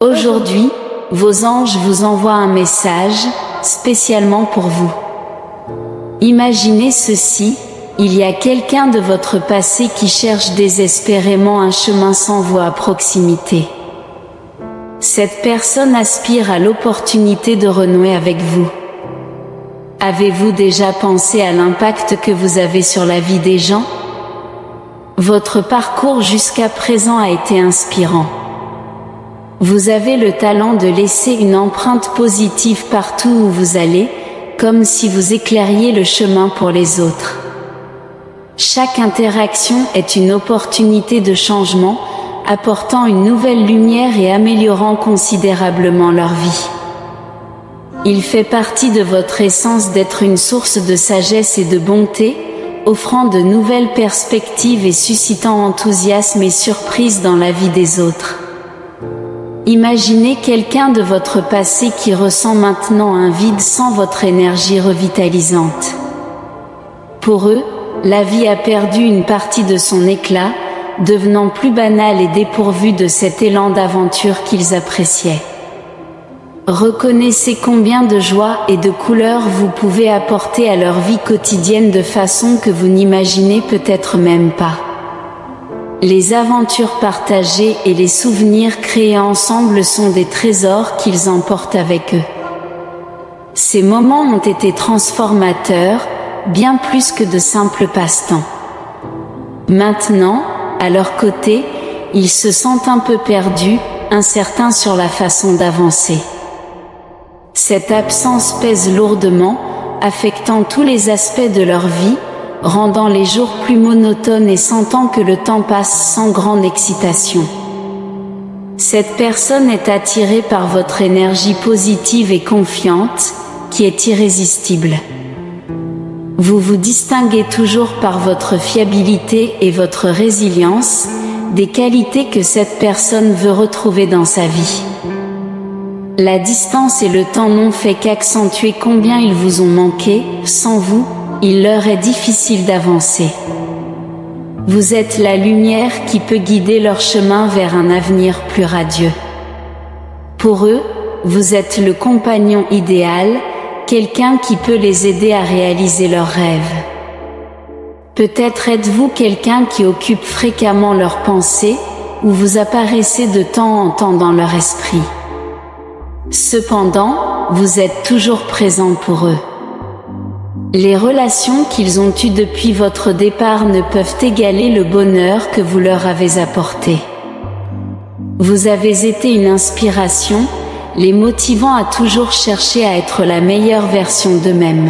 Aujourd'hui, vos anges vous envoient un message, spécialement pour vous. Imaginez ceci, il y a quelqu'un de votre passé qui cherche désespérément un chemin sans voie à proximité. Cette personne aspire à l'opportunité de renouer avec vous. Avez-vous déjà pensé à l'impact que vous avez sur la vie des gens? Votre parcours jusqu'à présent a été inspirant. Vous avez le talent de laisser une empreinte positive partout où vous allez, comme si vous éclairiez le chemin pour les autres. Chaque interaction est une opportunité de changement, apportant une nouvelle lumière et améliorant considérablement leur vie. Il fait partie de votre essence d'être une source de sagesse et de bonté, offrant de nouvelles perspectives et suscitant enthousiasme et surprise dans la vie des autres. Imaginez quelqu'un de votre passé qui ressent maintenant un vide sans votre énergie revitalisante. Pour eux, la vie a perdu une partie de son éclat, devenant plus banale et dépourvue de cet élan d'aventure qu'ils appréciaient. Reconnaissez combien de joie et de couleurs vous pouvez apporter à leur vie quotidienne de façon que vous n'imaginez peut-être même pas. Les aventures partagées et les souvenirs créés ensemble sont des trésors qu'ils emportent avec eux. Ces moments ont été transformateurs, bien plus que de simples passe-temps. Maintenant, à leur côté, ils se sentent un peu perdus, incertains sur la façon d'avancer. Cette absence pèse lourdement, affectant tous les aspects de leur vie, rendant les jours plus monotones et sentant que le temps passe sans grande excitation. Cette personne est attirée par votre énergie positive et confiante, qui est irrésistible. Vous vous distinguez toujours par votre fiabilité et votre résilience, des qualités que cette personne veut retrouver dans sa vie. La distance et le temps n'ont fait qu'accentuer combien ils vous ont manqué. Sans vous, il leur est difficile d'avancer. Vous êtes la lumière qui peut guider leur chemin vers un avenir plus radieux. Pour eux, vous êtes le compagnon idéal, quelqu'un qui peut les aider à réaliser leurs rêves. Peut-être êtes-vous quelqu'un qui occupe fréquemment leurs pensées, ou vous apparaissez de temps en temps dans leur esprit. Cependant, vous êtes toujours présent pour eux. Les relations qu'ils ont eues depuis votre départ ne peuvent égaler le bonheur que vous leur avez apporté. Vous avez été une inspiration, les motivant à toujours chercher à être la meilleure version d'eux-mêmes.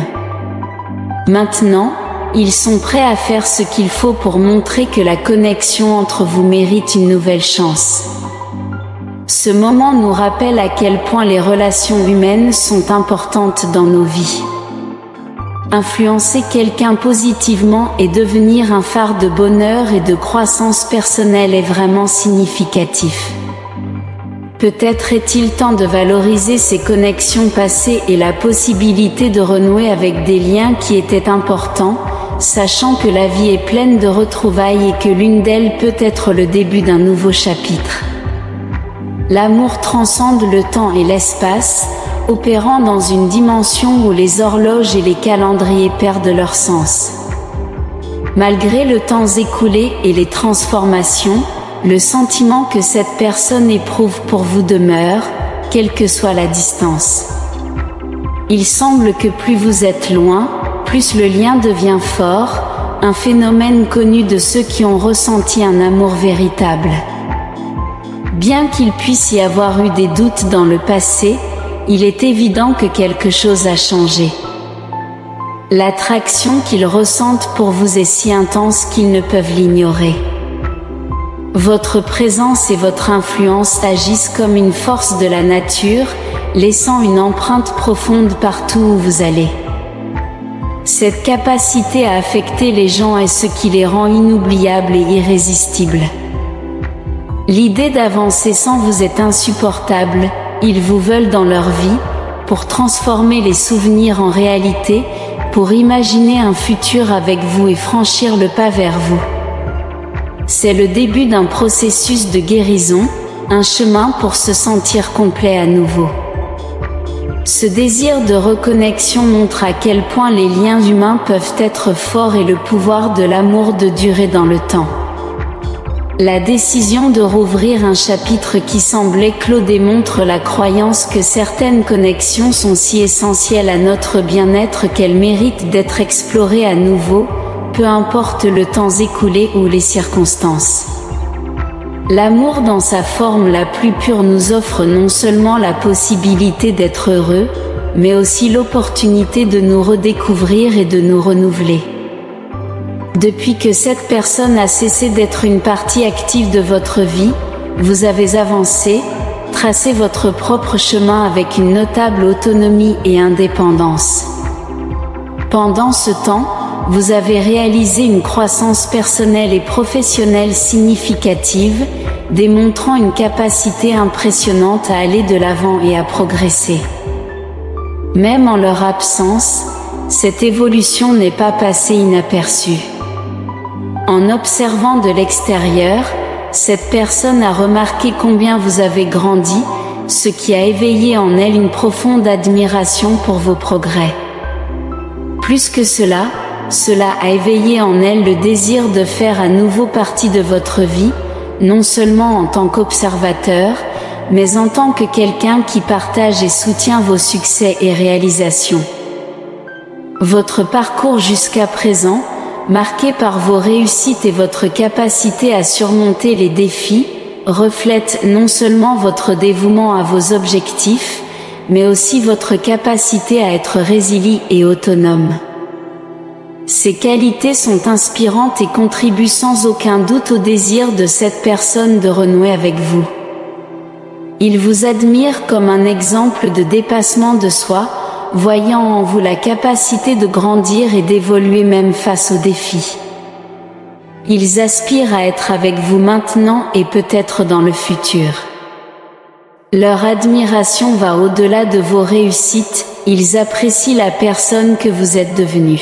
Maintenant, ils sont prêts à faire ce qu'il faut pour montrer que la connexion entre vous mérite une nouvelle chance. Ce moment nous rappelle à quel point les relations humaines sont importantes dans nos vies. Influencer quelqu'un positivement et devenir un phare de bonheur et de croissance personnelle est vraiment significatif. Peut-être est-il temps de valoriser ces connexions passées et la possibilité de renouer avec des liens qui étaient importants, sachant que la vie est pleine de retrouvailles et que l'une d'elles peut être le début d'un nouveau chapitre. L'amour transcende le temps et l'espace, opérant dans une dimension où les horloges et les calendriers perdent leur sens. Malgré le temps écoulé et les transformations, le sentiment que cette personne éprouve pour vous demeure, quelle que soit la distance. Il semble que plus vous êtes loin, plus le lien devient fort, un phénomène connu de ceux qui ont ressenti un amour véritable. Bien qu'il puisse y avoir eu des doutes dans le passé, il est évident que quelque chose a changé. L'attraction qu'ils ressentent pour vous est si intense qu'ils ne peuvent l'ignorer. Votre présence et votre influence agissent comme une force de la nature, laissant une empreinte profonde partout où vous allez. Cette capacité à affecter les gens est ce qui les rend inoubliables et irrésistibles. L'idée d'avancer sans vous est insupportable, ils vous veulent dans leur vie, pour transformer les souvenirs en réalité, pour imaginer un futur avec vous et franchir le pas vers vous. C'est le début d'un processus de guérison, un chemin pour se sentir complet à nouveau. Ce désir de reconnexion montre à quel point les liens humains peuvent être forts et le pouvoir de l'amour de durer dans le temps. La décision de rouvrir un chapitre qui semblait clos démontre la croyance que certaines connexions sont si essentielles à notre bien-être qu'elles méritent d'être explorées à nouveau, peu importe le temps écoulé ou les circonstances. L'amour dans sa forme la plus pure nous offre non seulement la possibilité d'être heureux, mais aussi l'opportunité de nous redécouvrir et de nous renouveler. Depuis que cette personne a cessé d'être une partie active de votre vie, vous avez avancé, tracé votre propre chemin avec une notable autonomie et indépendance. Pendant ce temps, vous avez réalisé une croissance personnelle et professionnelle significative, démontrant une capacité impressionnante à aller de l'avant et à progresser. Même en leur absence, cette évolution n'est pas passée inaperçue. En observant de l'extérieur, cette personne a remarqué combien vous avez grandi, ce qui a éveillé en elle une profonde admiration pour vos progrès. Plus que cela a éveillé en elle le désir de faire à nouveau partie de votre vie, non seulement en tant qu'observateur, mais en tant que quelqu'un qui partage et soutient vos succès et réalisations. Votre parcours jusqu'à présent, marqué par vos réussites et votre capacité à surmonter les défis, reflète non seulement votre dévouement à vos objectifs, mais aussi votre capacité à être résilient et autonome. Ces qualités sont inspirantes et contribuent sans aucun doute au désir de cette personne de renouer avec vous. Il vous admire comme un exemple de dépassement de soi, voyant en vous la capacité de grandir et d'évoluer même face aux défis. Ils aspirent à être avec vous maintenant et peut-être dans le futur. Leur admiration va au-delà de vos réussites, ils apprécient la personne que vous êtes devenue.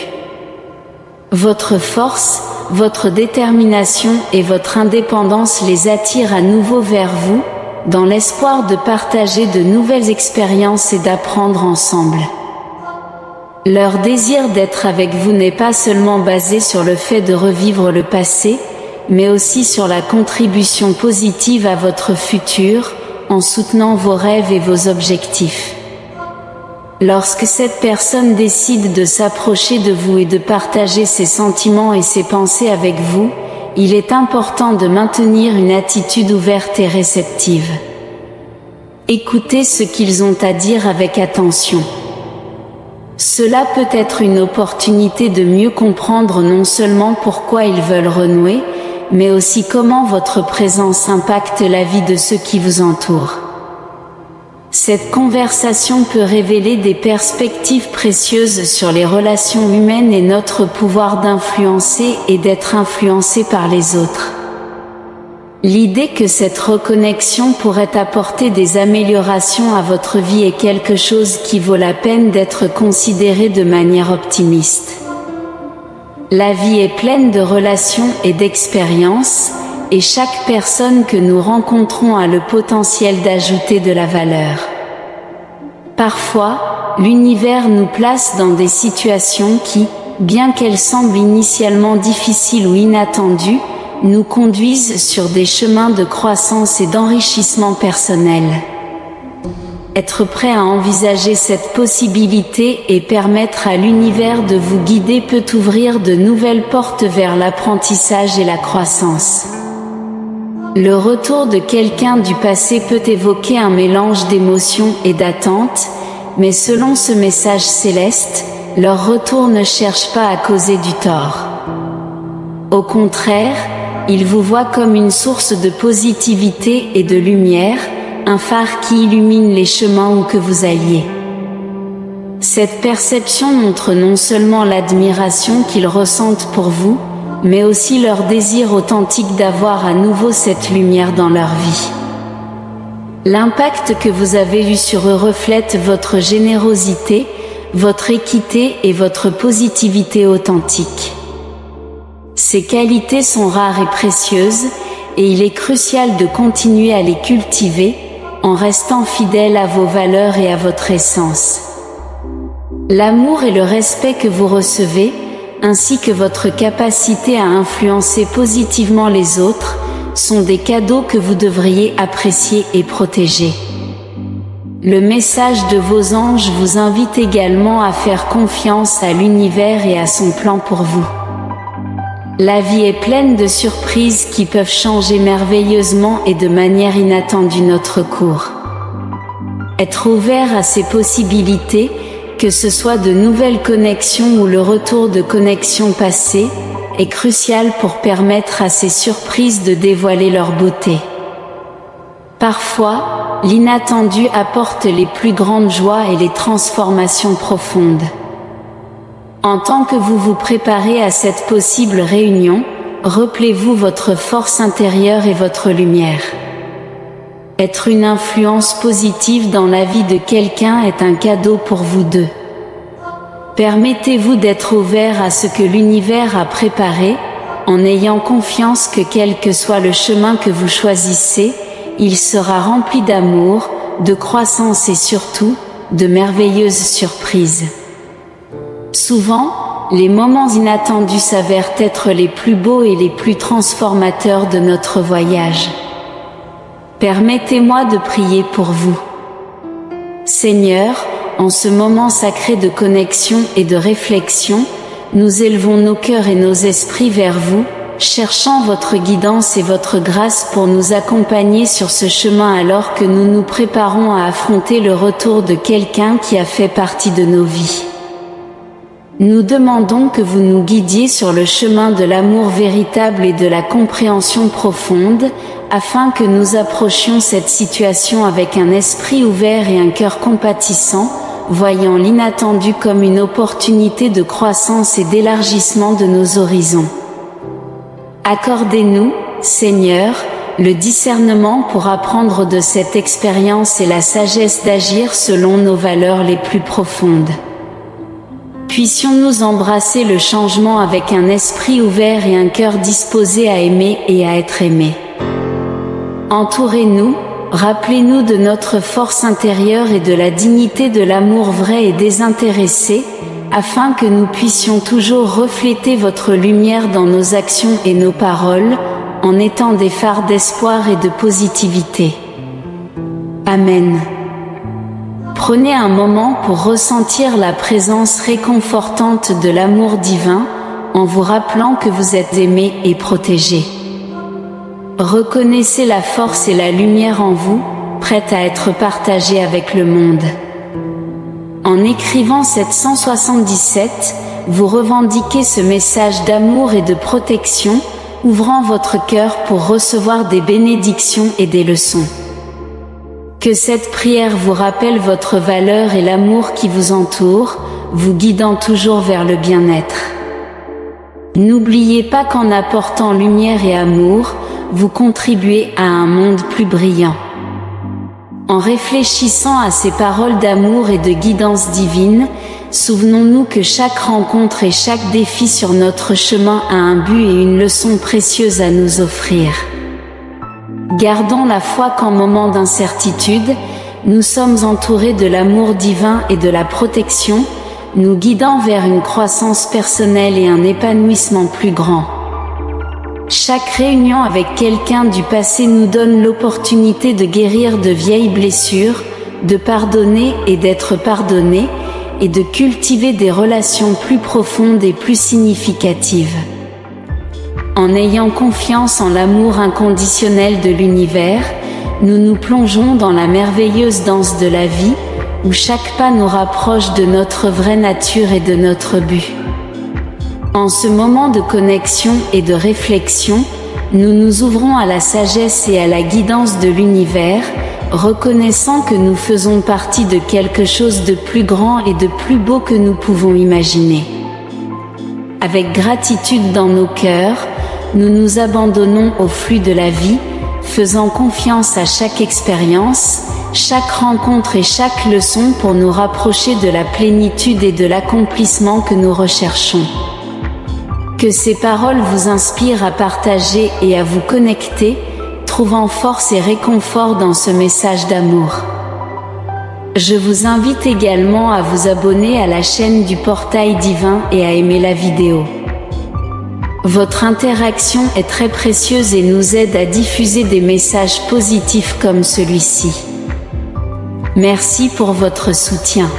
Votre force, votre détermination et votre indépendance les attirent à nouveau vers vous, dans l'espoir de partager de nouvelles expériences et d'apprendre ensemble. Leur désir d'être avec vous n'est pas seulement basé sur le fait de revivre le passé, mais aussi sur la contribution positive à votre futur, en soutenant vos rêves et vos objectifs. Lorsque cette personne décide de s'approcher de vous et de partager ses sentiments et ses pensées avec vous, il est important de maintenir une attitude ouverte et réceptive. Écoutez ce qu'ils ont à dire avec attention. Cela peut être une opportunité de mieux comprendre non seulement pourquoi ils veulent renouer, mais aussi comment votre présence impacte la vie de ceux qui vous entourent. Cette conversation peut révéler des perspectives précieuses sur les relations humaines et notre pouvoir d'influencer et d'être influencé par les autres. L'idée que cette reconnexion pourrait apporter des améliorations à votre vie est quelque chose qui vaut la peine d'être considéré de manière optimiste. La vie est pleine de relations et d'expériences, et chaque personne que nous rencontrons a le potentiel d'ajouter de la valeur. Parfois, l'univers nous place dans des situations qui, bien qu'elles semblent initialement difficiles ou inattendues, nous conduisent sur des chemins de croissance et d'enrichissement personnel. Être prêt à envisager cette possibilité et permettre à l'univers de vous guider peut ouvrir de nouvelles portes vers l'apprentissage et la croissance. Le retour de quelqu'un du passé peut évoquer un mélange d'émotions et d'attentes, mais selon ce message céleste, leur retour ne cherche pas à causer du tort. Au contraire, il vous voit comme une source de positivité et de lumière, un phare qui illumine les chemins où que vous alliez. Cette perception montre non seulement l'admiration qu'ils ressentent pour vous, mais aussi leur désir authentique d'avoir à nouveau cette lumière dans leur vie. L'impact que vous avez eu sur eux reflète votre générosité, votre équité et votre positivité authentique. Ces qualités sont rares et précieuses, et il est crucial de continuer à les cultiver, en restant fidèle à vos valeurs et à votre essence. L'amour et le respect que vous recevez, ainsi que votre capacité à influencer positivement les autres, sont des cadeaux que vous devriez apprécier et protéger. Le message de vos anges vous invite également à faire confiance à l'univers et à son plan pour vous. La vie est pleine de surprises qui peuvent changer merveilleusement et de manière inattendue notre cours. Être ouvert à ces possibilités, que ce soit de nouvelles connexions ou le retour de connexions passées, est crucial pour permettre à ces surprises de dévoiler leur beauté. Parfois, l'inattendu apporte les plus grandes joies et les transformations profondes. En tant que vous vous préparez à cette possible réunion, rappelez-vous votre force intérieure et votre lumière. Être une influence positive dans la vie de quelqu'un est un cadeau pour vous deux. Permettez-vous d'être ouvert à ce que l'univers a préparé, en ayant confiance que quel que soit le chemin que vous choisissez, il sera rempli d'amour, de croissance et surtout, de merveilleuses surprises. Souvent, les moments inattendus s'avèrent être les plus beaux et les plus transformateurs de notre voyage. Permettez-moi de prier pour vous. Seigneur, en ce moment sacré de connexion et de réflexion, nous élevons nos cœurs et nos esprits vers vous, cherchant votre guidance et votre grâce pour nous accompagner sur ce chemin alors que nous nous préparons à affronter le retour de quelqu'un qui a fait partie de nos vies. Nous demandons que vous nous guidiez sur le chemin de l'amour véritable et de la compréhension profonde, afin que nous approchions cette situation avec un esprit ouvert et un cœur compatissant, voyant l'inattendu comme une opportunité de croissance et d'élargissement de nos horizons. Accordez-nous, Seigneur, le discernement pour apprendre de cette expérience et la sagesse d'agir selon nos valeurs les plus profondes. Puissions-nous embrasser le changement avec un esprit ouvert et un cœur disposé à aimer et à être aimé. Entourez-nous, rappelez-nous de notre force intérieure et de la dignité de l'amour vrai et désintéressé, afin que nous puissions toujours refléter votre lumière dans nos actions et nos paroles, en étant des phares d'espoir et de positivité. Amen. Prenez un moment pour ressentir la présence réconfortante de l'amour divin, en vous rappelant que vous êtes aimé et protégé. Reconnaissez la force et la lumière en vous, prête à être partagée avec le monde. En écrivant cette 177, vous revendiquez ce message d'amour et de protection, ouvrant votre cœur pour recevoir des bénédictions et des leçons. Que cette prière vous rappelle votre valeur et l'amour qui vous entoure, vous guidant toujours vers le bien-être. N'oubliez pas qu'en apportant lumière et amour, vous contribuez à un monde plus brillant. En réfléchissant à ces paroles d'amour et de guidance divine, souvenons-nous que chaque rencontre et chaque défi sur notre chemin a un but et une leçon précieuse à nous offrir. Gardons la foi qu'en moment d'incertitude, nous sommes entourés de l'amour divin et de la protection, nous guidant vers une croissance personnelle et un épanouissement plus grand. Chaque réunion avec quelqu'un du passé nous donne l'opportunité de guérir de vieilles blessures, de pardonner et d'être pardonné, et de cultiver des relations plus profondes et plus significatives. En ayant confiance en l'amour inconditionnel de l'univers, nous nous plongeons dans la merveilleuse danse de la vie, où chaque pas nous rapproche de notre vraie nature et de notre but. En ce moment de connexion et de réflexion, nous nous ouvrons à la sagesse et à la guidance de l'univers, reconnaissant que nous faisons partie de quelque chose de plus grand et de plus beau que nous pouvons imaginer. Avec gratitude dans nos cœurs, nous nous abandonnons au flux de la vie, faisant confiance à chaque expérience, chaque rencontre et chaque leçon pour nous rapprocher de la plénitude et de l'accomplissement que nous recherchons. Que ces paroles vous inspirent à partager et à vous connecter, trouvant force et réconfort dans ce message d'amour. Je vous invite également à vous abonner à la chaîne du Portail Divin et à aimer la vidéo. Votre interaction est très précieuse et nous aide à diffuser des messages positifs comme celui-ci. Merci pour votre soutien.